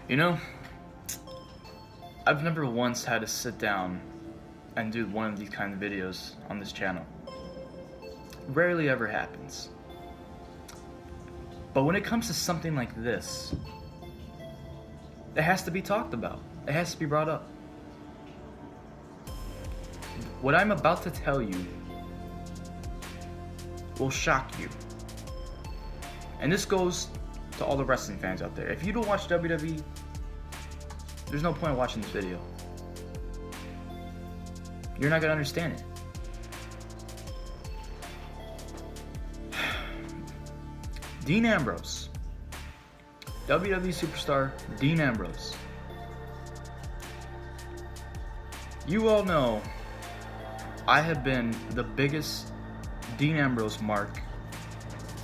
You know, I've never once had to sit down and do one of these kind of videos on this channel. Rarely ever happens. But when it comes to something like this, it has to be talked about. It has to be brought up. What I'm about to tell you will shock you. And this goes to all the wrestling fans out there. If you don't watch WWE, there's no point in watching this video. You're not gonna understand it. Dean Ambrose. WWE superstar Dean Ambrose. You all know I have been the biggest Dean Ambrose mark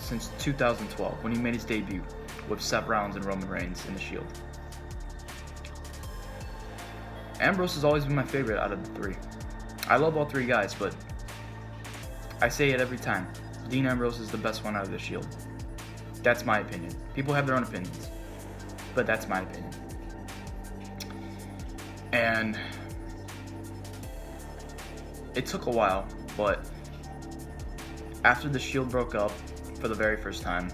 since 2012 when he made his debut with Seth Rollins and Roman Reigns in the Shield. Ambrose has always been my favorite out of the three. I love all three guys, but I say it every time. Dean Ambrose is the best one out of the Shield. That's my opinion. People have their own opinions, but that's my opinion. And it took a while, but after the Shield broke up for the very first time,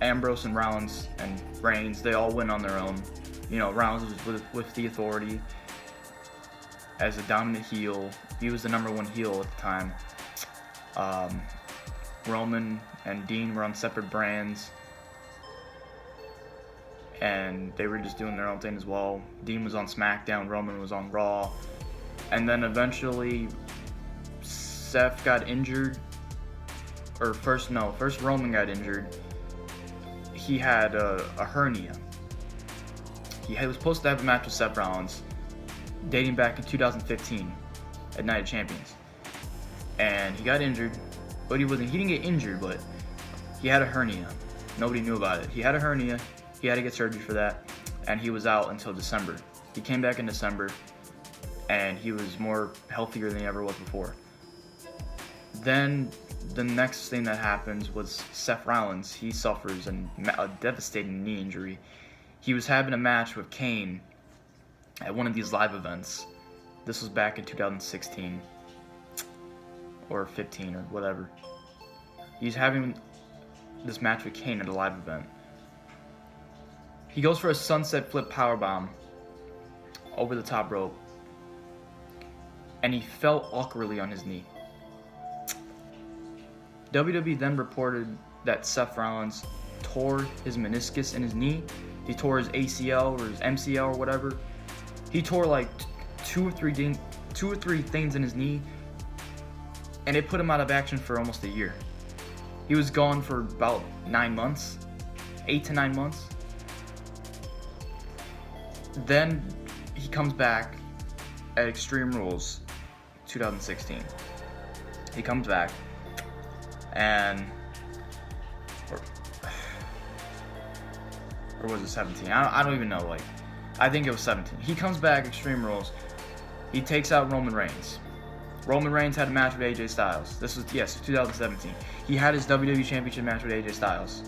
Ambrose and Rollins and Reigns, they all went on their own. You know, Rollins was with the Authority as a dominant heel. He was the #1 heel at the time. Roman and Dean were on separate brands, and they were just doing their own thing as well. Dean was on SmackDown, Roman was on Raw, and then eventually Seth got injured, or first Roman got injured. He had a hernia. He was supposed to have a match with Seth Rollins dating back in 2015 at Night of Champions, and he got injured. But he didn't get injured, but he had a hernia. Nobody knew about it. He had a hernia. He had to get surgery for that, and he was out until December. He came back in December, and he was more healthier than he ever was before. Then the next thing that happens was Seth Rollins. He suffers a devastating knee injury. He was having a match with Kane at one of these live events. This was back in 2016 or 15 or whatever. He's having this match with Kane at a live event. He goes for a sunset flip powerbomb over the top rope, and he fell awkwardly on his knee. WWE then reported that Seth Rollins tore his meniscus in his knee. He tore his ACL or his MCL or whatever. He tore like two or three things in his knee, and it put him out of action for almost a year. He was gone for about 9 months, 8 to 9 months. Then he comes back at Extreme Rules 2016. He comes back, and or was it 17? I don't even know. Like, I think it was 17. He comes back, Extreme Rules. He takes out Roman Reigns. Roman Reigns had a match with AJ Styles. This was, 2017. He had his WWE Championship match with AJ Styles.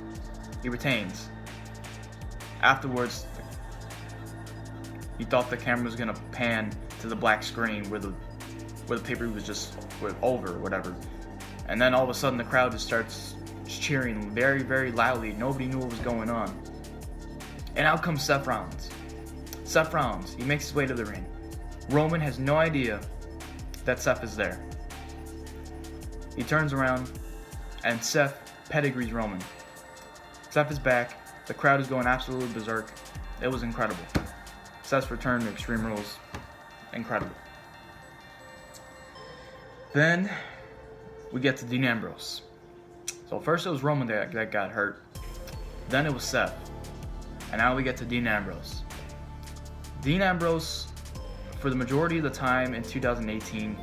He retains. Afterwards, he thought the camera was gonna pan to the black screen where the pay-per-view was just over or whatever. And then all of a sudden the crowd just starts cheering very, very loudly. Nobody knew what was going on. And out comes Seth Rollins. Seth Rollins, he makes his way to the ring. Roman has no idea that Seth is there. He turns around, and Seth pedigrees Roman. Seth is back. The crowd is going absolutely berserk. It was incredible. Seth's return to Extreme Rules, incredible. Then we get to Dean Ambrose. So first it was Roman that got hurt. Then it was Seth. And now we get to Dean Ambrose. Dean Ambrose, for the majority of the time in 2018,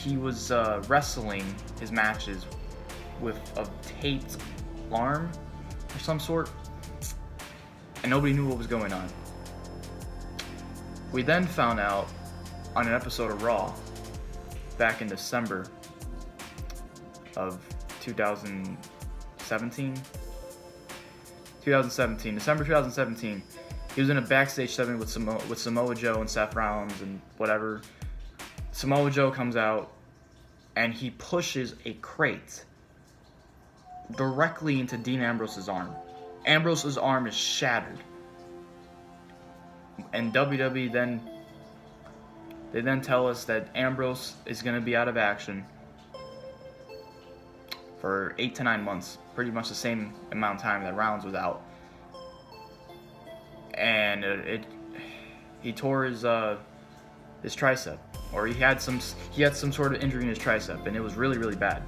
he was wrestling his matches with a taped arm of some sort, and nobody knew what was going on. We then found out on an episode of Raw back in December of 2017. 2017, December 2017. He was in a backstage segment with Samoa Joe and Seth Rollins and whatever. Samoa Joe comes out and he pushes a crate directly into Dean Ambrose's arm. Ambrose's arm is shattered. And WWE then tell us that Ambrose is going to be out of action for 8 to 9 months, pretty much the same amount of time that Rollins was out. And he tore his tricep, or he had some sort of injury in his tricep, and it was really, really bad.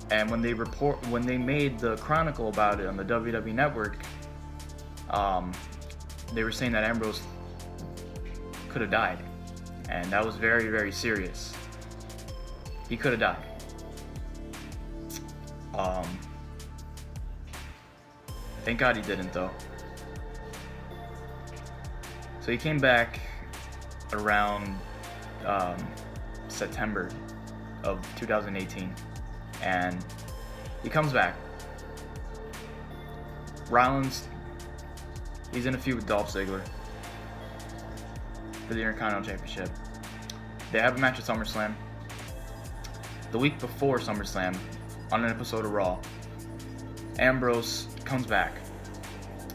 And when they made the chronicle about it on the WWE Network, they were saying that Ambrose could have died, and that was very, very serious. He could have died. Thank God he didn't, though. So he came back around September of 2018, and he comes back. Rollins, he's in a feud with Dolph Ziggler for the Intercontinental Championship. They have a match at SummerSlam. The week before SummerSlam, on an episode of Raw, Ambrose comes back.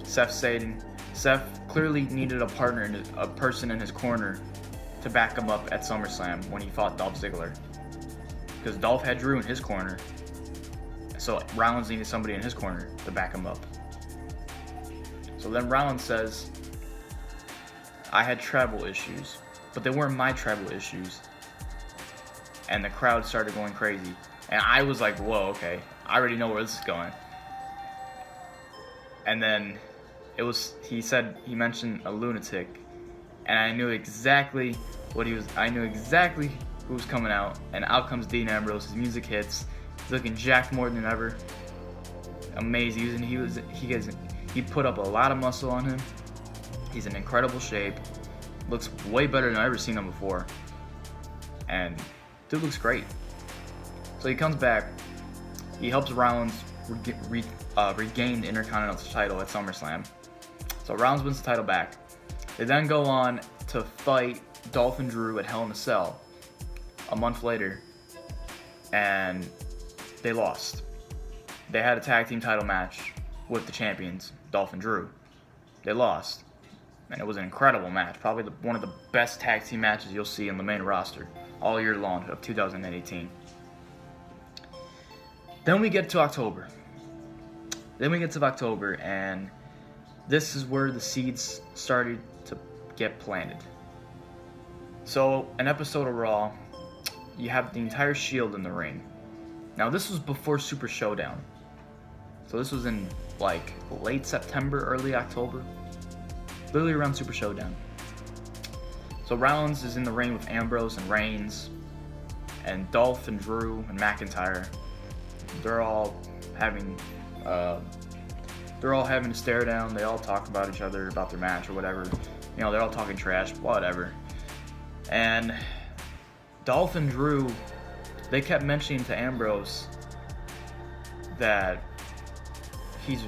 Seth clearly needed a person in his corner to back him up at SummerSlam when he fought Dolph Ziggler, because Dolph had Drew in his corner, so Rollins needed somebody in his corner to back him up. So then Rollins says, I had travel issues, but they weren't my travel issues. And the crowd started going crazy. And I was like, whoa, okay, I already know where this is going. And then he mentioned a lunatic, and I knew exactly who was coming out, and out comes Dean Ambrose. His music hits. He's looking jacked more than ever. Amazing. He put up a lot of muscle on him. He's in incredible shape. Looks way better than I've ever seen him before. And dude looks great. So he comes back. He helps Rollins regain the Intercontinental title at SummerSlam. So Rollins wins the title back. They then go on to fight Dolph and Drew at Hell in a Cell a month later, and they lost. They had a tag team title match with the champions, Dolph and Drew. They lost, and it was an incredible match, probably one of the best tag team matches you'll see on the main roster all year long of 2018. Then we get to October. And this is where the seeds started to get planted. So, an episode of Raw, you have the entire Shield in the ring. Now, this was before Super Showdown. So this was in, like, late September, early October. Literally around Super Showdown. So Rollins is in the ring with Ambrose and Reigns, and Dolph and Drew and McIntyre. They're all having a stare down. They all talk about each other, about their match or whatever. You know, they're all talking trash, whatever. And Dolph and Drew, they kept mentioning to Ambrose that he's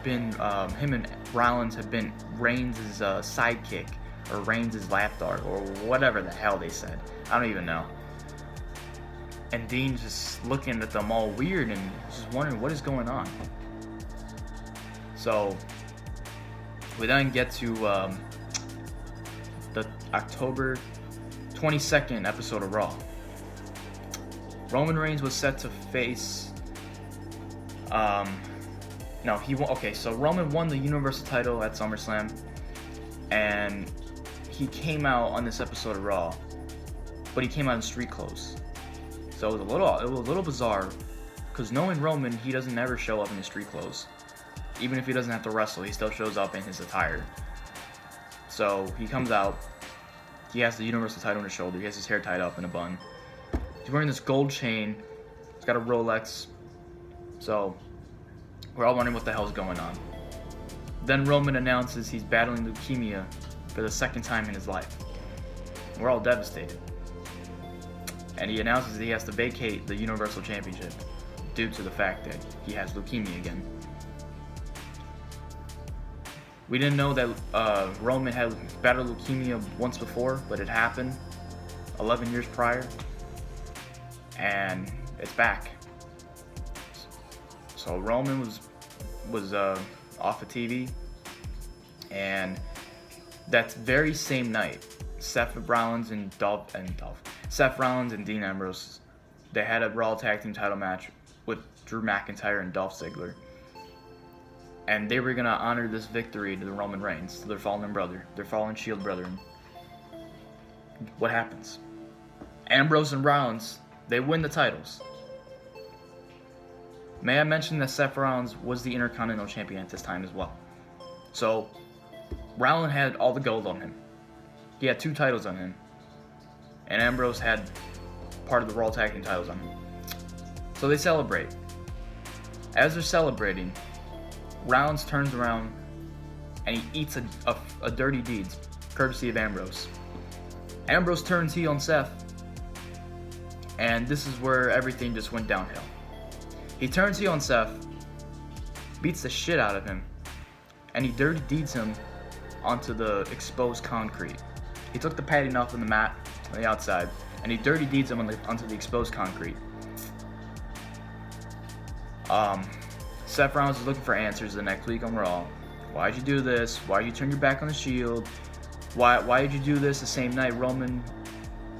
been, him and Rollins have been Reigns' sidekick, or Reigns' lapdog, or whatever the hell they said. I don't even know. And Dean's just looking at them all weird and just wondering what is going on. So we then get to the October 22nd episode of Raw. Roman Reigns was set to face. So Roman won the Universal title at SummerSlam, and he came out on this episode of Raw, but he came out in street clothes. So it was a little bizarre, because knowing Roman, he doesn't ever show up in his street clothes. Even if he doesn't have to wrestle, he still shows up in his attire. So he comes out, he has the Universal title on his shoulder, he has his hair tied up in a bun. He's wearing this gold chain, he's got a Rolex, so we're all wondering what the hell's going on. Then Roman announces he's battling leukemia for the second time in his life. We're all devastated. And he announces that he has to vacate the Universal Championship due to the fact that he has leukemia again. We didn't know that Roman had battled leukemia once before, but it happened 11 years prior, and it's back. So Roman was off of TV, and that very same night, Seth Rollins and Dean Ambrose, they had a Raw Tag Team title match with Drew McIntyre and Dolph Ziggler. And they were going to honor this victory to the Roman Reigns, to their fallen brother, their fallen Shield brethren. What happens? Ambrose and Rollins, they win the titles. May I mention that Seth Rollins was the Intercontinental Champion at this time as well. So, Rollins had all the gold on him. He had 2 titles on him. And Ambrose had part of the Raw Tag Team titles on him. So they celebrate. As they're celebrating, Rollins turns around and he eats a dirty deed, courtesy of Ambrose. Ambrose turns heel on Seth, and this is where everything just went downhill. He turns heel on Seth, beats the shit out of him, and he dirty deeds him onto the exposed concrete. He took the padding off of the mat on the outside, and he dirty deeds him onto the exposed concrete. Seth Rollins is looking for answers the next week on Raw. Why'd you do this? Why'd you turn your back on the Shield? Why did you do this the same night Roman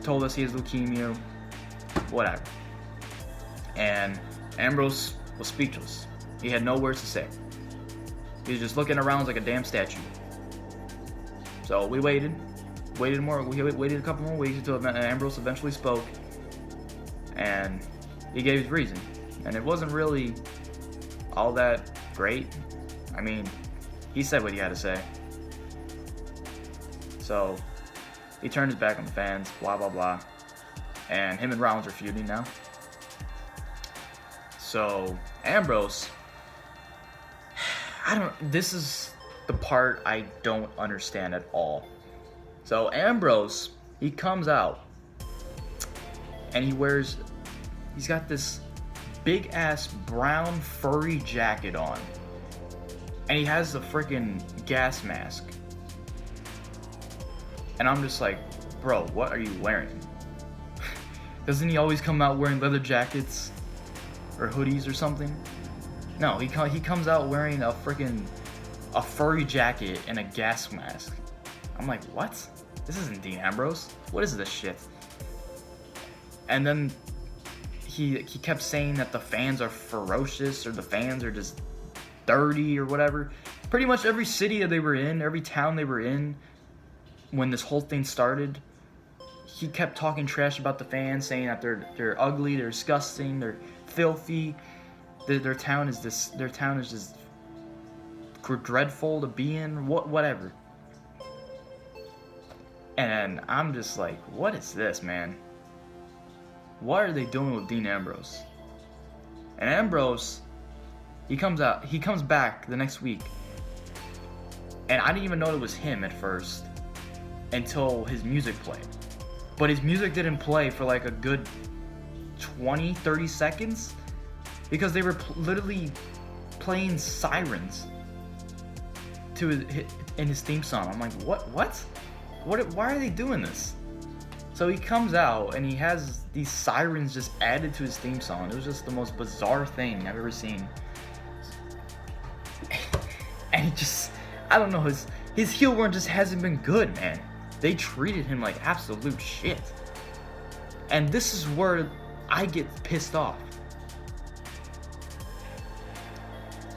told us he has leukemia? Whatever. And Ambrose was speechless. He had no words to say. He was just looking around like a damn statue. So we waited more. We waited a couple more weeks until Ambrose eventually spoke, and he gave his reason. And it wasn't really all that great. I mean, he said what he had to say. So he turned his back on the fans, blah blah blah. And him and Rollins are feuding now. So Ambrose, this is the part I don't understand at all. So Ambrose, he comes out and he's got this big ass brown furry jacket on, and he has the freaking gas mask, and I'm just like, bro, what are you wearing? Doesn't he always come out wearing leather jackets or hoodies or something? No, he comes out wearing a furry jacket and a gas mask. I'm like, what? This isn't Dean Ambrose. What is this shit? And then he kept saying that the fans are ferocious, or the fans are just dirty or whatever. Pretty much every city they were in, every town they were in, when this whole thing started, he kept talking trash about the fans, saying that they're ugly, they're disgusting, they're filthy. Their town is just dreadful to be in. Whatever. And I'm just like, what is this, man? What are they doing with Dean Ambrose? And Ambrose, he comes back the next week, and I didn't even know it was him at first until his music played. But his music didn't play for like a good 20-30 seconds, because they were literally playing sirens in his theme song. I'm like, what? Why are they doing this? So he comes out and he has these sirens just added to his theme song. It was just the most bizarre thing I've ever seen. And I don't know, his heel run just hasn't been good, man. They treated him like absolute shit. And this is where I get pissed off.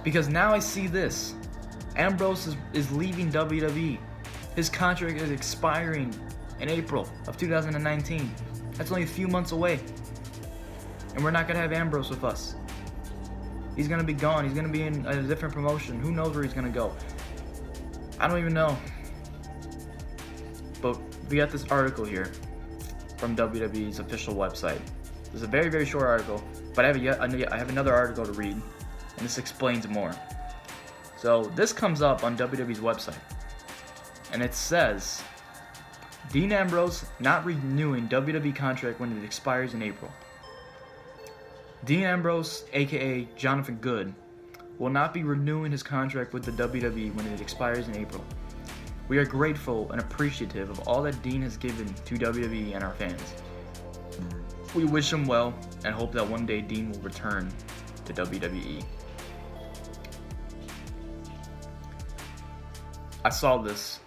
Because now I see this. Ambrose is leaving WWE. His contract is expiring in April of 2019. That's only a few months away. And we're not going to have Ambrose with us. He's going to be gone. He's going to be in a different promotion. Who knows where he's going to go? I don't even know. But we got this article here from WWE's official website. This is a very, very short article, but I have another article to read, and this explains more. So this comes up on WWE's website, and it says, Dean Ambrose not renewing WWE contract when it expires in April. Dean Ambrose, aka Jonathan Good, will not be renewing his contract with the WWE when it expires in April. We are grateful and appreciative of all that Dean has given to WWE and our fans. We wish him well and hope that one day Dean will return to WWE. I saw this.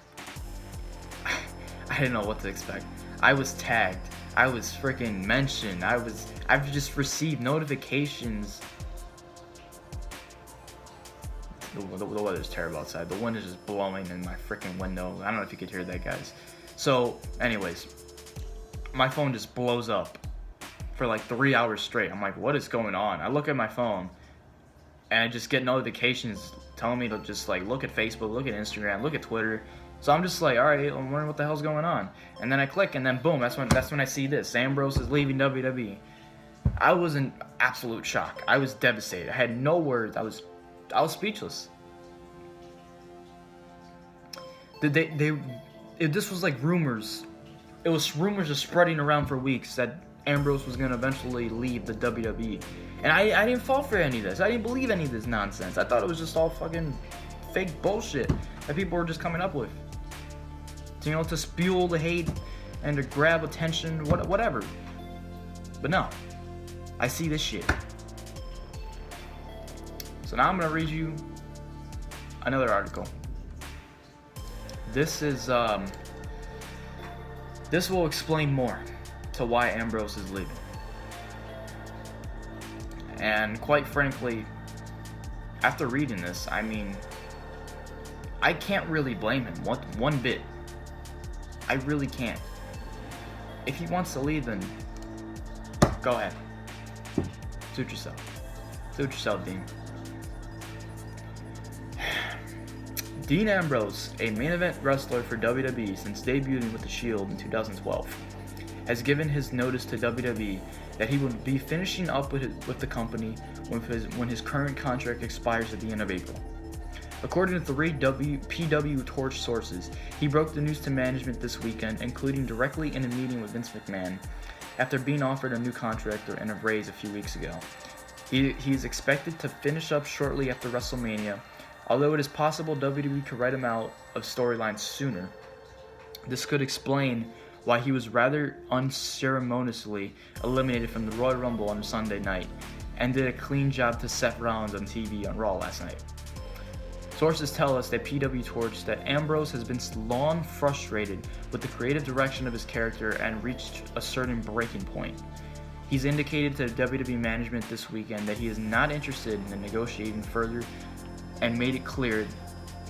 I didn't know what to expect. I was tagged. I was freaking mentioned. I've just received notifications. The weather's terrible outside. The wind is just blowing in my freaking window. I don't know if you could hear that, guys. So, anyways, my phone just blows up for like 3 hours straight. I'm like, what is going on? I look at my phone and I just get notifications telling me to just like look at Facebook, look at Instagram, look at Twitter. So I'm just like, all right, I'm wondering what the hell's going on. And then I click, and then boom, that's when I see this. Ambrose is leaving WWE. I was in absolute shock. I was devastated. I had no words. I was speechless. This was like rumors. It was rumors just spreading around for weeks that Ambrose was gonna eventually leave the WWE. And I didn't fall for any of this. I didn't believe any of this nonsense. I thought it was just all fucking fake bullshit that people were just coming up with. To spew the hate and to grab attention, whatever. But no, I see this shit. So now I'm gonna read you another article. This will explain more to why Ambrose is leaving. And quite frankly, after reading this, I mean, I can't really blame him one bit. I really can't. If he wants to leave, then go ahead. Suit yourself. Suit yourself, Dean. Dean Ambrose, a main event wrestler for WWE since debuting with the Shield in 2012, has given his notice to WWE that he will be finishing up with the company when his current contract expires at the end of April. According to 3 PW Torch sources, he broke the news to management this weekend, including directly in a meeting with Vince McMahon, after being offered a new contract and a raise a few weeks ago. He is expected to finish up shortly after WrestleMania, although it is possible WWE could write him out of storylines sooner. This could explain why he was rather unceremoniously eliminated from the Royal Rumble on Sunday night, and did a clean job to Seth Rollins on TV on Raw last night. Sources tell us that PW Torch that Ambrose has been long frustrated with the creative direction of his character and reached a certain breaking point. He's indicated to WWE management this weekend that he is not interested in negotiating further and made it clear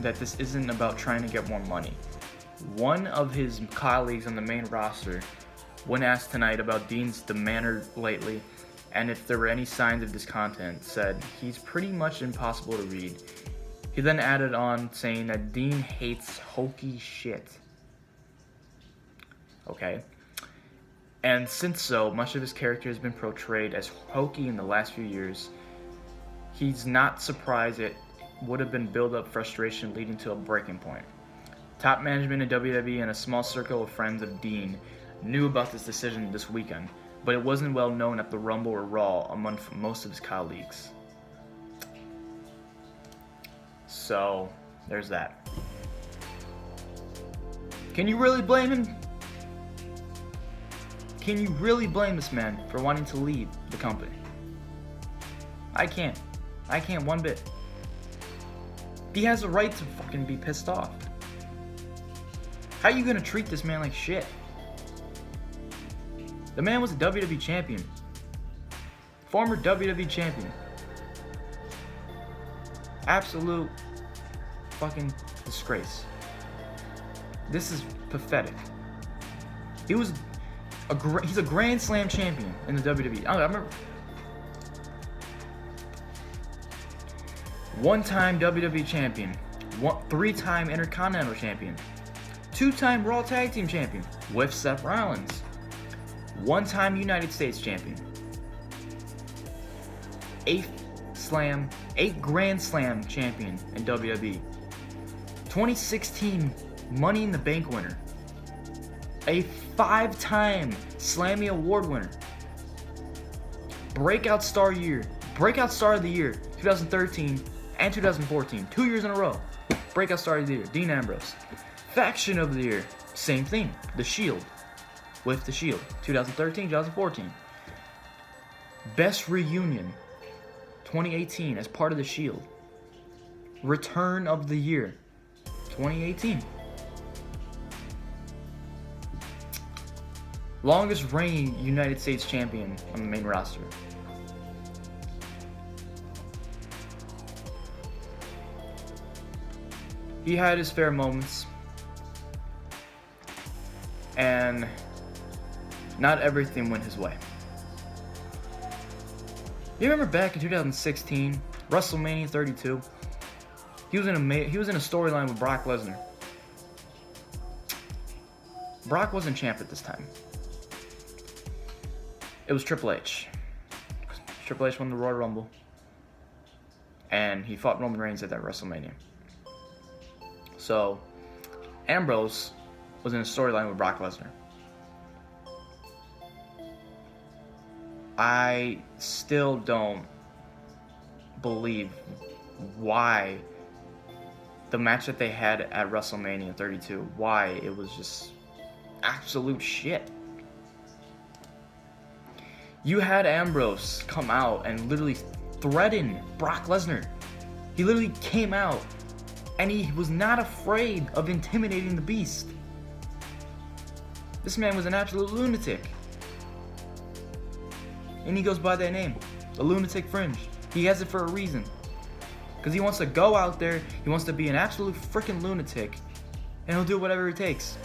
that this isn't about trying to get more money. One of his colleagues on the main roster, when asked tonight about Dean's demeanor lately and if there were any signs of discontent, said he's pretty much impossible to read. He then added on saying that Dean hates hokey shit. Okay. And since so much of his character has been portrayed as hokey in the last few years, he's not surprised it would have been build-up frustration leading to a breaking point. Top management in WWE and a small circle of friends of Dean knew about this decision this weekend, but it wasn't well known at the Rumble or Raw among most of his colleagues. So, there's that. Can you really blame him? Can you really blame this man for wanting to leave the company? I can't. I can't one bit. He has a right to fucking be pissed off. How are you gonna treat this man like shit? The man was a WWE champion. Former WWE champion. Absolute fucking disgrace. This is pathetic. He's a Grand Slam champion in the WWE. I remember one-time WWE champion, 3-time Intercontinental champion, 2-time Raw Tag Team champion with Seth Rollins, 1-time United States champion, 8 Grand Slam champion in WWE, 2016 Money in the Bank winner, a 5-time Slammy Award winner, Breakout Star of the Year 2013 and 2014. 2 years in a row. Breakout Star of the Year, Dean Ambrose. Faction of the Year, same thing. The Shield. With the Shield. 2013, 2014. Best Reunion, 2018, as part of the Shield. Return of the Year, 2018. Longest reigning United States champion on the main roster. He had his fair moments, and not everything went his way. You remember back in 2016, WrestleMania 32? He was in a storyline with Brock Lesnar. Brock wasn't champ at this time. It was Triple H. Triple H won the Royal Rumble, and he fought Roman Reigns at that WrestleMania. So, Ambrose was in a storyline with Brock Lesnar. I still don't believe why the match that they had at WrestleMania 32, why it was just absolute shit. You had Ambrose come out and literally threaten Brock Lesnar. He literally came out and he was not afraid of intimidating the Beast. This man was an absolute lunatic. And he goes by that name, the Lunatic Fringe. He has it for a reason. Because he wants to go out there, he wants to be an absolute freaking lunatic, and he'll do whatever it takes.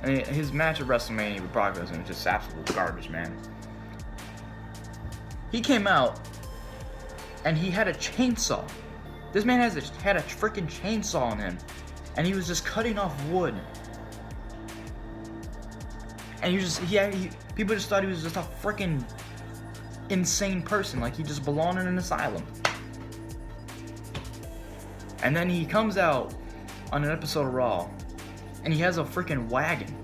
And his match at WrestleMania with Brock Lesnar was just absolute garbage, man. He came out, and he had a chainsaw. This man had a freaking chainsaw on him, and he was just cutting off wood. And people just thought he was just a freaking insane person, like he just belonged in an asylum. And then he comes out on an episode of Raw, and he has a freaking wagon.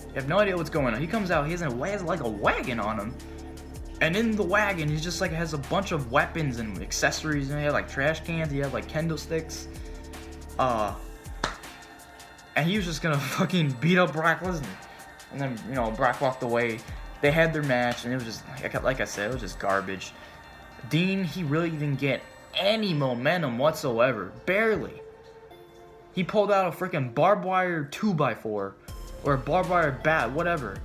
You have no idea what's going on. He comes out, he has like a wagon on him, and in the wagon, he just like has a bunch of weapons and accessories, and he had like trash cans, he had like kendo sticks, and he was just gonna fucking beat up Brock Lesnar. And then, Brock walked away. They had their match, and it was just, like I said, it was just garbage. Dean, he really didn't get any momentum whatsoever. Barely. He pulled out a freaking barbed wire 2x4, or a barbed wire bat, whatever.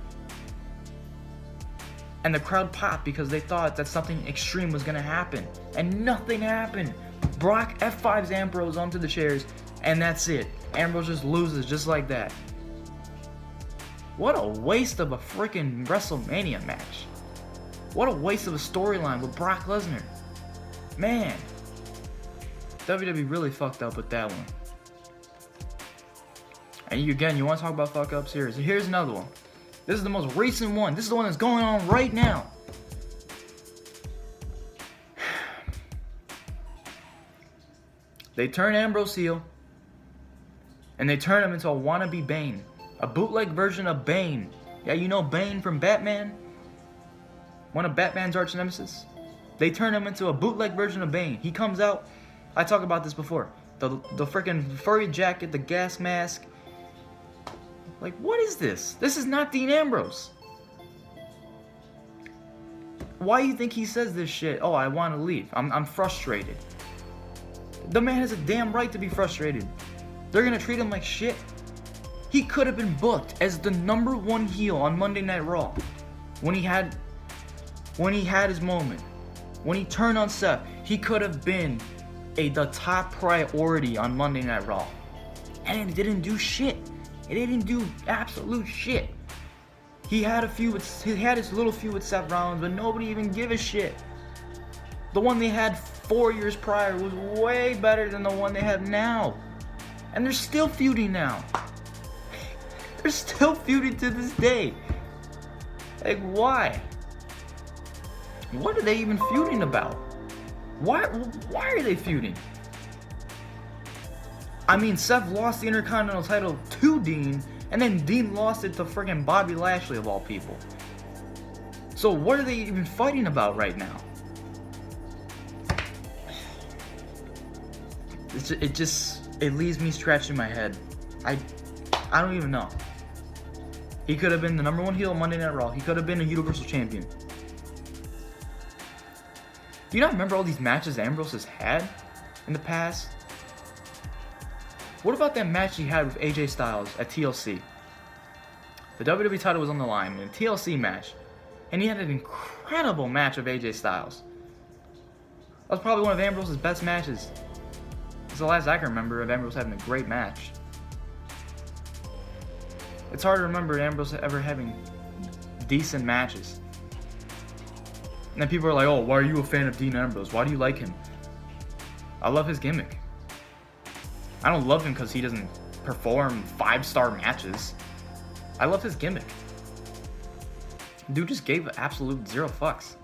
And the crowd popped because they thought that something extreme was gonna happen. And nothing happened. Brock F5s Ambrose onto the chairs, and that's it. Ambrose just loses just like that. What a waste of a freaking WrestleMania match. What a waste of a storyline with Brock Lesnar. Man. WWE really fucked up with that one. And you want to talk about fuck ups? Here's another one. This is the most recent one. This is the one that's going on right now. They turn Ambrose heel, and they turn him into a wannabe Bane. A bootleg version of Bane. Yeah, you know Bane from Batman? One of Batman's arch nemesis? They turn him into a bootleg version of Bane. He comes out, I talked about this before. The freaking furry jacket, the gas mask. Like, what is this? This is not Dean Ambrose. Why do you think he says this shit? Oh, I want to leave. I'm frustrated. The man has a damn right to be frustrated. They're gonna treat him like shit. He could have been booked as the #1 heel on Monday Night Raw when he had his moment. When he turned on Seth, he could have been the top priority on Monday Night Raw. And it didn't do shit. It didn't do absolute shit. He had his little feud with Seth Rollins, but nobody even gave a shit. The one they had 4 years prior was way better than the one they have now. And they're still feuding now. They're still feuding to this day. Like, why? What are they even feuding about? Why are they feuding? I mean, Seth lost the Intercontinental title to Dean, and then Dean lost it to freaking Bobby Lashley of all people. So what are they even fighting about right now? It leaves me scratching my head. I don't even know. He could have been the #1 heel on Monday Night Raw. He could have been a Universal Champion. Do you not remember all these matches Ambrose has had in the past? What about that match he had with AJ Styles at TLC? The WWE title was on the line in a TLC match, and he had an incredible match with AJ Styles. That was probably one of Ambrose's best matches. It's the last I can remember of Ambrose having a great match. It's hard to remember Ambrose ever having decent matches. And then people are like, oh, why are you a fan of Dean Ambrose? Why do you like him? I love his gimmick. I don't love him because he doesn't perform 5-star matches. I love his gimmick. Dude just gave absolute 0 fucks.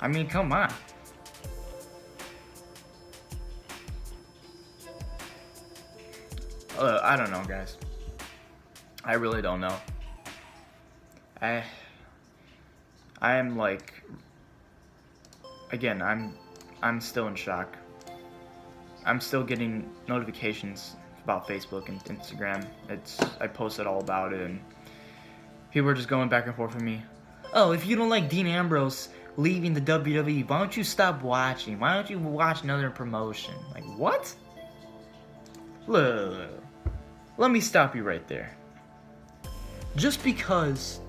I mean, come on. I don't know, guys. I really don't know. I am like, again, I'm still in shock. I'm still getting notifications about Facebook and Instagram. I posted all about it, and people are just going back and forth with me. Oh, if you don't like Dean Ambrose leaving the WWE, why don't you stop watching? Why don't you watch another promotion? Like, what? Look, let me stop you right there. Just because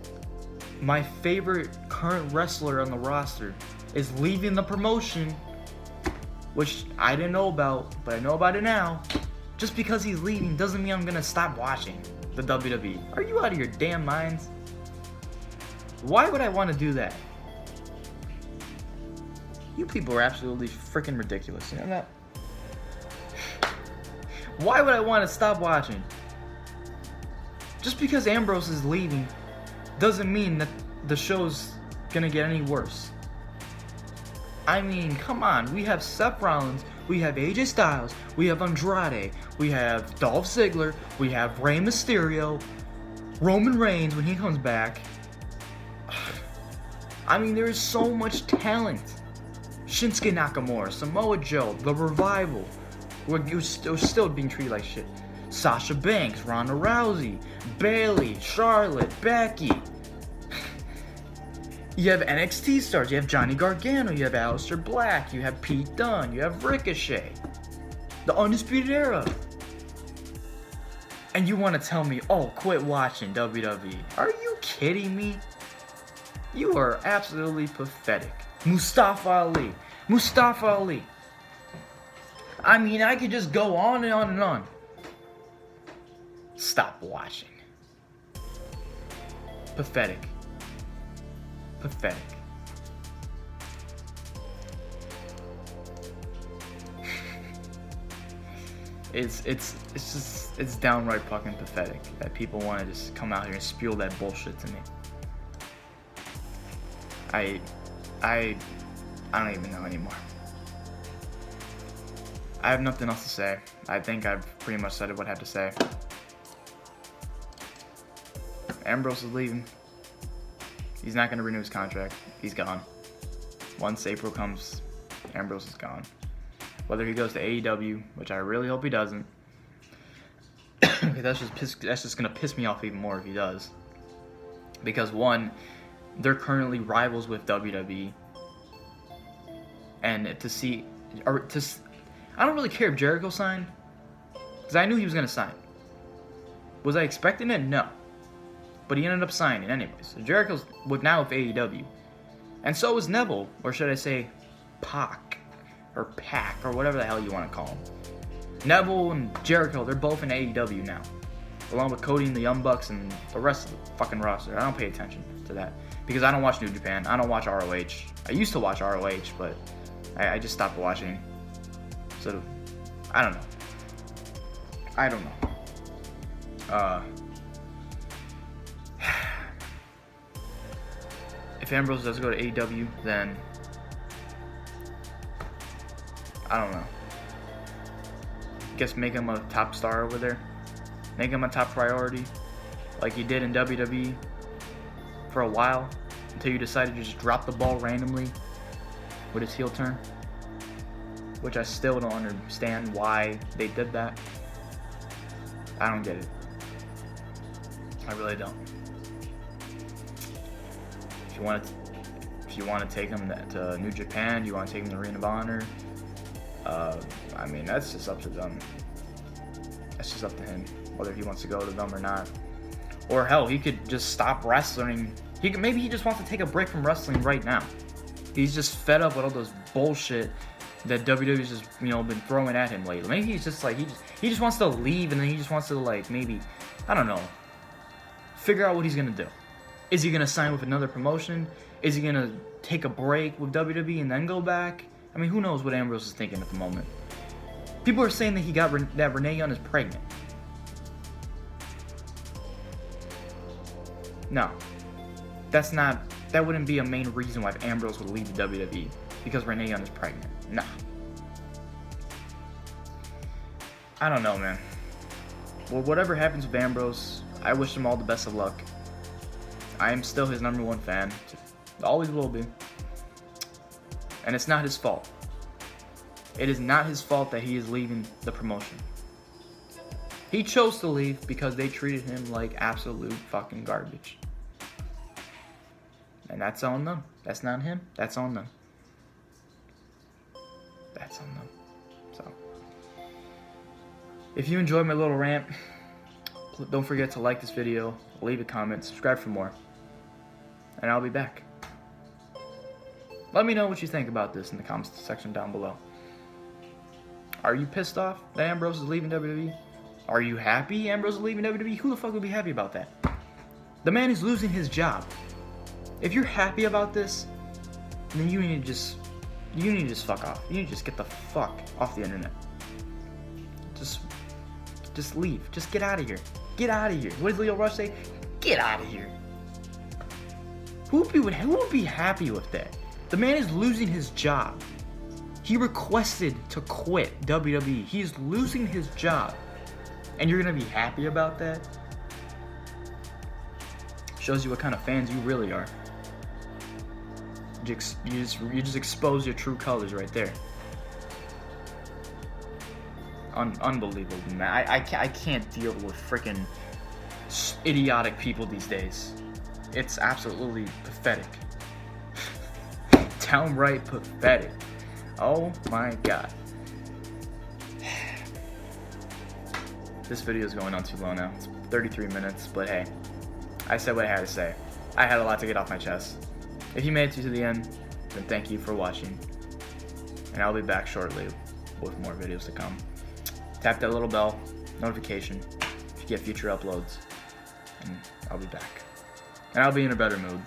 my favorite current wrestler on the roster is leaving the promotion, which I didn't know about, but I know about it now. Just because he's leaving doesn't mean I'm gonna stop watching the WWE. Are you out of your damn minds? Why would I want to do that? You people are absolutely freaking ridiculous. You know that? Why would I want to stop watching? Just because Ambrose is leaving doesn't mean that the show's gonna get any worse. I mean, come on. We have Seth Rollins, we have AJ Styles, we have Andrade, we have Dolph Ziggler, we have Rey Mysterio, Roman Reigns when he comes back. I mean, there is so much talent. Shinsuke Nakamura, Samoa Joe, The Revival. We're still being treated like shit. Sasha Banks, Ronda Rousey, Bayley, Charlotte, Becky. You have NXT stars, you have Johnny Gargano, you have Aleister Black, you have Pete Dunne, you have Ricochet. The Undisputed Era. And you want to tell me, oh, quit watching WWE. Are you kidding me? You are absolutely pathetic. Mustafa Ali. I mean, I could just go on and on and on. Stop watching. Pathetic. It's downright fucking pathetic that people want to just come out here and spew that bullshit to me. I don't even know anymore. I have nothing else to say. I think I've pretty much said what I have to say. Ambrose is leaving. He's not going to renew his contract. He's gone. Once April comes, Ambrose is gone. Whether he goes to AEW, which I really hope he doesn't. That's just going to piss me off even more if he does. Because one, they're currently rivals with WWE. And I don't really care if Jericho signed, because I knew he was going to sign. Was I expecting it? No. But he ended up signing anyways. So Jericho's now with AEW. And so is Neville, or should I say Pac, or Pac, or whatever the hell you want to call him. Neville and Jericho, they're both in AEW now. Along with Cody and the Young Bucks and the rest of the fucking roster. I don't pay attention to that. Because I don't watch New Japan. I don't watch ROH. I used to watch ROH, but I just stopped watching. So, I don't know. If Ambrose does go to AEW, then I don't know. Guess make him a top star over there. Make him a top priority, like he did in WWE for a while. until you decided to just drop the ball randomly with his heel turn. Which I still don't understand why they did that. I don't get it. I really don't. If you want to take him to New Japan, you want to take him to Ring of Honor. I mean, that's just up to them. That's just up to him, whether he wants to go to them or not. Or hell, he could just stop wrestling. Maybe he just wants to take a break from wrestling right now. He's just fed up with all those bullshit that WWE's just, you know, been throwing at him lately. Maybe he's just like, he just wants to leave, and then he just wants to, like, maybe, I don't know, figure out what he's gonna do. Is he gonna sign with another promotion? Is he gonna take a break with WWE and then go back? I mean, who knows what Ambrose is thinking at the moment. People are saying that he got that Renee Young is pregnant. No, that wouldn't be a main reason why Ambrose would leave the WWE, because Renee Young is pregnant. Nah. I don't know, man. Well, whatever happens with Ambrose, I wish him all the best of luck. I am still his #1 fan. Always will be. And it's not his fault. It is not his fault that he is leaving the promotion. He chose to leave because they treated him like absolute fucking garbage. And that's on them. That's not him. That's on them. That's on them. So, if you enjoyed my little rant, don't forget to like this video, leave a comment, subscribe for more, and I'll be back. Let me know what you think about this in the comments section down below. Are you pissed off that Ambrose is leaving WWE? Are you happy Ambrose is leaving WWE? Who the fuck would be happy about that? The man is losing his job. If you're happy about this, then you need to just fuck off. You need to just get the fuck off the internet. Just leave. Just get out of here. Get out of here. What does Leo Rush say? Get out of here. Who would be happy with that? The man is losing his job. He requested to quit WWE. He's losing his job. And you're gonna be happy about that? Shows you what kind of fans you really are. You just expose your true colors right there. Unbelievable, man. I can't deal with freaking idiotic people these days. It's absolutely pathetic. Downright pathetic. Oh my god. This video is going on too long now. It's 33 minutes, but hey, I said what I had to say. I had a lot to get off my chest. If you made it to the end, then thank you for watching. And I'll be back shortly with more videos to come. Tap that little bell notification if you get future uploads, and I'll be back. And I'll be in a better mood.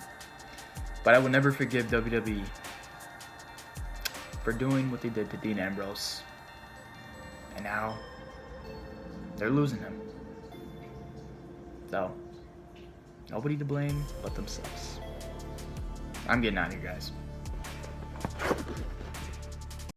But I will never forgive WWE for doing what they did to Dean Ambrose. And now they're losing him. So, nobody to blame but themselves. I'm getting out of here, guys.